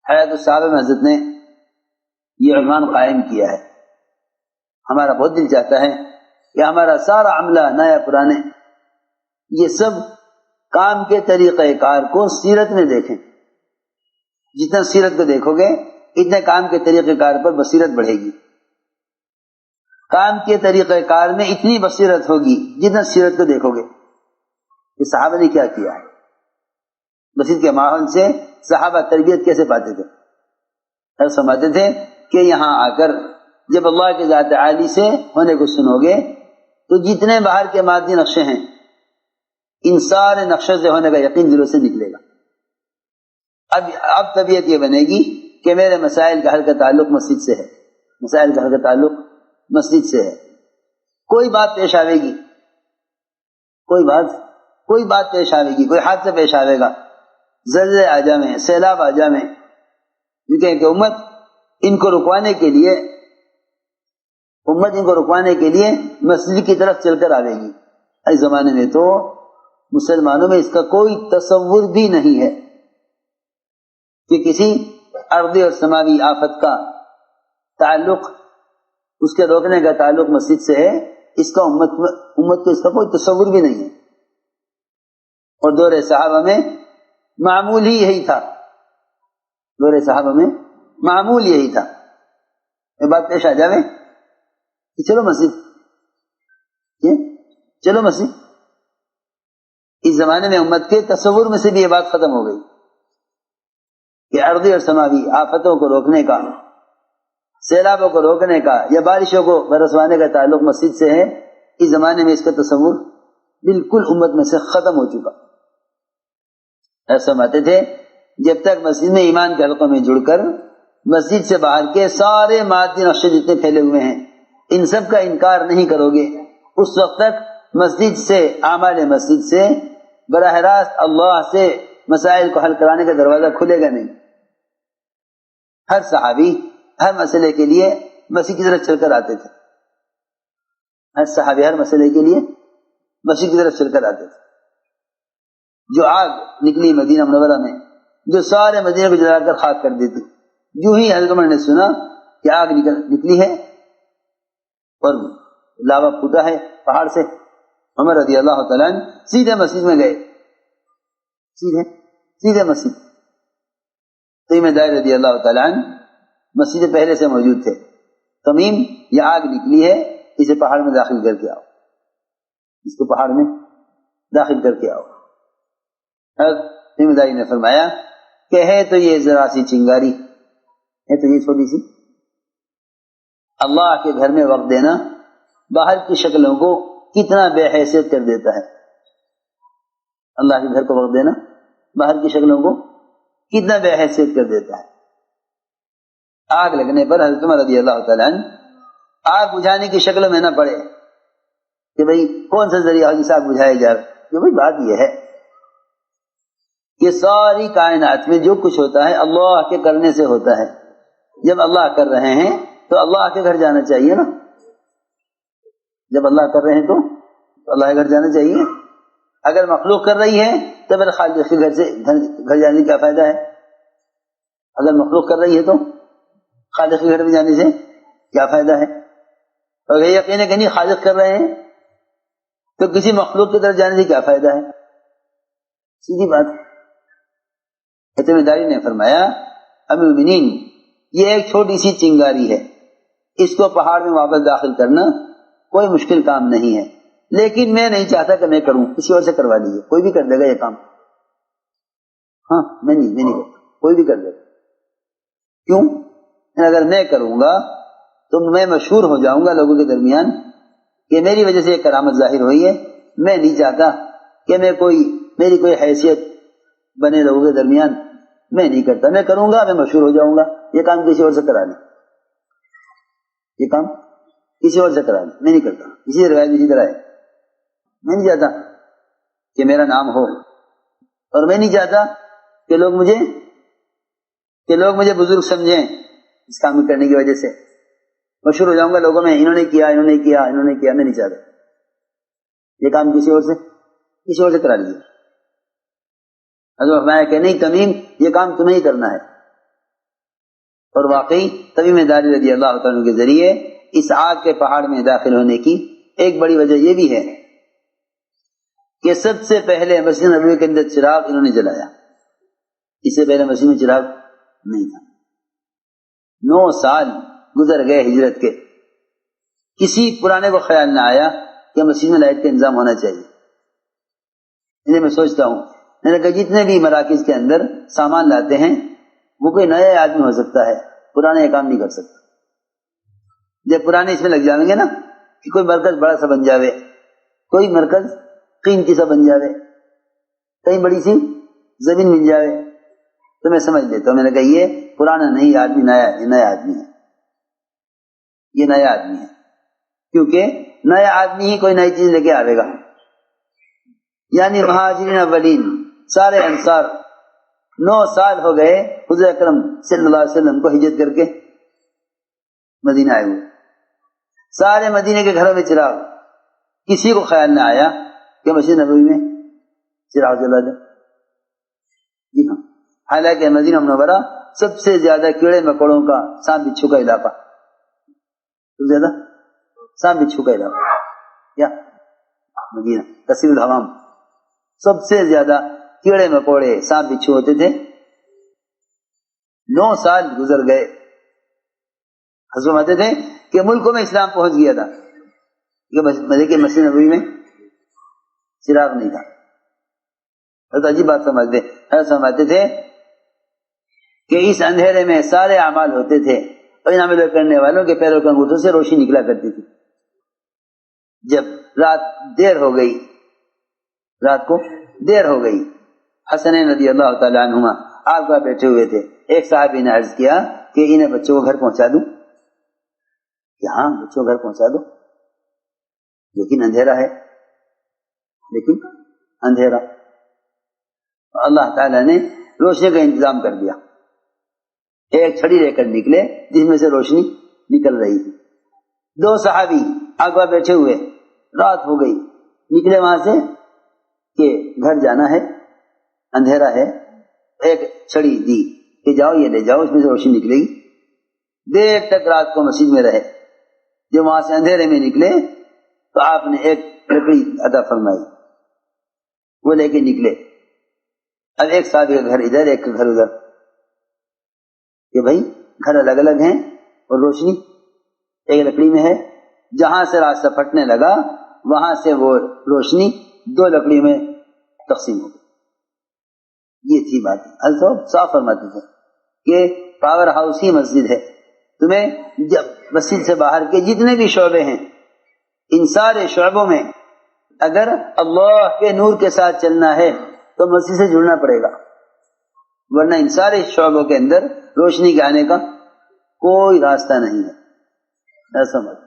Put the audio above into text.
حیات الصحابہ میں حضرت نے یہ عنوان قائم کیا ہے. ہمارا بہت دل چاہتا ہے کہ ہمارا سارا عملہ نیا پرانے یہ سب کام کے طریقہ کار کو سیرت میں دیکھیں. جتنا سیرت کو دیکھو گے اتنے کام کے طریقہ کار پر بصیرت بڑھے گی. کام کے طریقہ کار میں اتنی بصیرت ہوگی جتنا سیرت کو دیکھو گے کہ صحابہ نے کیا کیا ہے. مسجد کے ماحول سے صحابہ تربیت کیسے پاتے تھے. اور سمجھتے تھے کہ یہاں آ کر جب اللہ کے ذات عالی سے ہونے کو سنو گے تو جتنے باہر کے مادی نقشے ہیں ان سارے نقشے سے ہونے کا یقین دلوں سے نکلے گا. اب طبیعت یہ بنے گی کہ میرے مسائل کا حل کا تعلق مسجد سے ہے. مسائل کا حل کا تعلق مسجد سے ہے. کوئی بات پیش آئے گی, کوئی بات پیش آئے گی, کوئی حادثہ پیش آئے گا, زلزلے آ جائیں, سیلاب آ جائیں, کیونکہ امت ان کو رکوانے کے لیے مسجد کی طرف چل کر آئے گی. اس زمانے میں تو مسلمانوں میں اس کا کوئی تصور بھی نہیں ہے کہ کسی ارضی اور سماوی آفت کا تعلق, اس کے روکنے کا تعلق مسجد سے ہے. اس کا امت کو اس کا کوئی تصور بھی نہیں ہے. اور دور صحابہ میں معمول ہی یہی تھا. دور صحابہ میں معمول یہی تھا. یہ بات پیش آ جاوے کہ چلو مسجد. اس زمانے میں امت کے تصور میں سے بھی یہ بات ختم ہو گئی کہ ارضی اور سماوی آفتوں کو روکنے کا, سیلابوں کو روکنے کا یا بارشوں کو برسوانے کا تعلق مسجد سے ہے. اس زمانے میں اس کا تصور بالکل امت میں سے ختم ہو چکا. ایسا سمجھتے تھے جب تک مسجد میں ایمان کے حلقوں میں جڑ کر مسجد سے باہر کے سارے مادی نقشے جتنے پھیلے ہوئے ہیں ان سب کا انکار نہیں کرو گے, اس وقت تک مسجد سے, اعمال مسجد سے براہ راست اللہ سے مسائل کو حل کرانے کا دروازہ کھلے گا نہیں. ہر صحابی ہر مسئلے کے لیے مسجد کی طرف چل کر آتے تھے. ہر صحابی ہر مسئلے کے لیے مسجد کی طرف چل کر آتے تھے. جو آگ نکلی مدینہ منورہ میں, جو سارے مدینہ کو جلا کر خاک کر دیتی, جو ہی حضرت عمر نے سنا کہ آگ نکلی ہے اور لاوا پھوٹا ہے پہاڑ سے, عمر رضی اللہ تعالیٰ عنہ سیدھے مسجد میں گئے. سیدھے مسجد. تمیم داری رضی اللہ تعالیٰ عنہ مسجد پہلے سے موجود تھے. تمیم, یہ آگ نکلی ہے, اسے پہاڑ میں داخل کر کے آؤ, اس کو پہاڑ میں داخل کر کے آؤ. تمیم داری نے فرمایا کہ ہے تو یہ ذرا سی چنگاری, ہے تو یہ چھوٹی سی. اللہ کے گھر میں وقت دینا باہر کی شکلوں کو کتنا بے حیثیت کر دیتا ہے. اللہ کے گھر کو وقت دینا باہر کی شکلوں کو کتنا بے حیثیت کر دیتا ہے. آگ لگنے پر حضرت عمر رضی اللہ تعالیٰ عنہ آگ بجھانے کی شکلوں میں نہ پڑے کہ بھئی کون سا ذریعہ جس آگ بجھائی جائے. کہ بھئی بات یہ ہے کہ ساری کائنات میں جو کچھ ہوتا ہے اللہ کے کرنے سے ہوتا ہے. جب اللہ کر رہے ہیں تو اللہ کے گھر جانا چاہیے نا. جب اللہ کر رہے ہیں تو اللہ کے گھر جانا چاہیے. اگر مخلوق کر رہی ہے تو پھر خالق کے گھر جانے کا فائدہ ہے. اگر مخلوق کر رہی ہے تو خالق کے گھر میں جانے سے کیا فائدہ ہے. اور یہ یقین ہے کہ نہیں خالق کر رہے ہیں تو کسی مخلوق کی طرف جانے سے کیا فائدہ ہے. سیدھی بات. ذمہ داری نے فرمایا امیر المومنین یہ ایک چھوٹی سی چنگاری ہے, اس کو پہاڑ میں واپس داخل کرنا کوئی مشکل کام نہیں ہے, لیکن میں نہیں چاہتا کہ میں کروں, کسی اور سے کروا لیجیے. کوئی بھی کر دے گا یہ کام. ہاں میں نہیں کرتا, کوئی بھی کر دے گا. کیوں؟ اگر میں کروں گا تو میں مشہور ہو جاؤں گا لوگوں کے درمیان کہ میری وجہ سے یہ کرامت ظاہر ہوئی ہے. میں نہیں چاہتا کہ میری کوئی حیثیت بنے لوگوں کے درمیان. میں نہیں کرتا, میں کروں گا میں مشہور ہو جاؤں گا. یہ کام کسی اور سے کرا لیں, یہ کام کسی اور سے کرا لیں. میں نہیں کرتا. اسی روایت اسی طرح ہے. میں نہیں چاہتا کہ میرا نام ہو, اور میں نہیں چاہتا کہ لوگ مجھے بزرگ سمجھیں اس کام کرنے کی وجہ سے. مشہور ہو جاؤں گا لوگوں میں, انہوں نے کیا. میں نہیں چاہتا. یہ کام کسی اور سے کرا لیجیے. حضرت فرمایا کہ نہیں تمیم, یہ کام تمہیں ہی کرنا ہے. اور واقعی تمیم داری رضی اللہ تعالیٰ کے ذریعے اس آگ کے پہاڑ میں داخل ہونے کی ایک بڑی وجہ یہ بھی ہے کہ سب سے پہلے مسجد نبوی کے اندر چراغ انہوں نے جلایا. اس سے پہلے مسجد میں چراغ نہیں تھا. 9 سال گزر گئے ہجرت کے، کسی پرانے کو خیال نہ آیا کہ مسجد میں لائٹ کا انتظام ہونا چاہیے. اسے میں سوچتا ہوں میں نے کہا جتنے بھی مراکز کے اندر سامان لاتے ہیں وہ کوئی نیا آدمی ہو سکتا ہے، پرانے یہ کام نہیں کر سکتا. جب پرانے اس میں لگ جائیں گے نا کہ کوئی مرکز بڑا سا بن جاوے، کوئی مرکز قیمتی سا بن جاوے، کہیں بڑی سی زمین مل جاوے تو میں سمجھ لیتا ہوں. میں نے کہا یہ پرانا نہیں آدمی، نیا آدمی ہے، یہ نیا آدمی ہے، کیونکہ نیا آدمی ہی کوئی نئی چیز لے کے آئے گا. یعنی مہاجرین اولین سارے انصار 9 سال ہو گئے حضور اکرم صلی اللہ علیہ وسلم کو ہجرت کر کے مدینہ آئے ہوئے. سارے مدینے کے گھروں میں چراغ، کسی کو خیال نہ آیا کہ مسجد نبوی میں چراغ جلا دیں. جی ہاں، حالانکہ مدینہ منورہ سب سے زیادہ کیڑے مکوڑوں کا، سانپ بچھو کا علاقہ، سب سے زیادہ سانپ بچھو کا علاقہ کیا مدینہ کثیر الحمام، سب سے زیادہ کیڑے مکوڑے سانپ بچھو ہوتے تھے. 9 سال گزر گئے. حضرت فرماتے تھے کہ ملکوں میں اسلام پہنچ گیا تھا کہ مسجد نبوی میں چراغ نہیں تھا. تو عجیب بات سمجھتے فرماتے تھے کہ اس اندھیرے میں سارے اعمال ہوتے تھے اور ان عمل کرنے والوں کے پیروں کے انگوٹھوں سے روشنی نکلا کرتی تھی. جب رات کو دیر ہو گئی حسنین رضی اللہ تعالی عنہما آپ کا بیٹھے ہوئے تھے. ایک صحابی نے عرض کیا کہ انہیں بچوں کو گھر پہنچا دوں. کہ ہاں بچوں کو گھر پہنچا دو، لیکن اندھیرا ہے، اللہ تعالیٰ نے روشنی کا انتظام کر دیا. ایک چھڑی لے کر نکلے جس میں سے روشنی نکل رہی تھی. 2 صحابی آگوا بیٹھے ہوئے، رات ہو گئی، نکلے وہاں سے کہ گھر جانا ہے، اندھیرا ہے. ایک چھڑی دی کہ جاؤ یہ لے جاؤ، اس میں سے روشنی نکلے گی. دیر تک رات کو مسجد میں رہے. جب وہاں سے اندھیرے میں نکلے تو آپ نے ایک لکڑی عطا فرمائی، وہ لے کے نکلے. اب ایک صاحب کا گھر ادھر، ایک کا گھر ادھر، کہ بھائی گھر الگ الگ ہیں اور روشنی ایک لکڑی میں ہے. جہاں سے راستہ پھٹنے لگا وہاں سے وہ روشنی 2 لکڑی میں تقسیم ہو گئی. یہ تھی بات. حضرت صاف فرماتے تھے کہ پاور ہاؤس ہی مسجد ہے. تمہیں جب مسجد سے باہر کے جتنے بھی شعبے ہیں، ان سارے شعبوں میں اگر اللہ کے نور کے ساتھ چلنا ہے تو مسجد سے جڑنا پڑے گا، ورنہ ان سارے شعبوں کے اندر روشنی کے آنے کا کوئی راستہ نہیں ہے. ایسا مت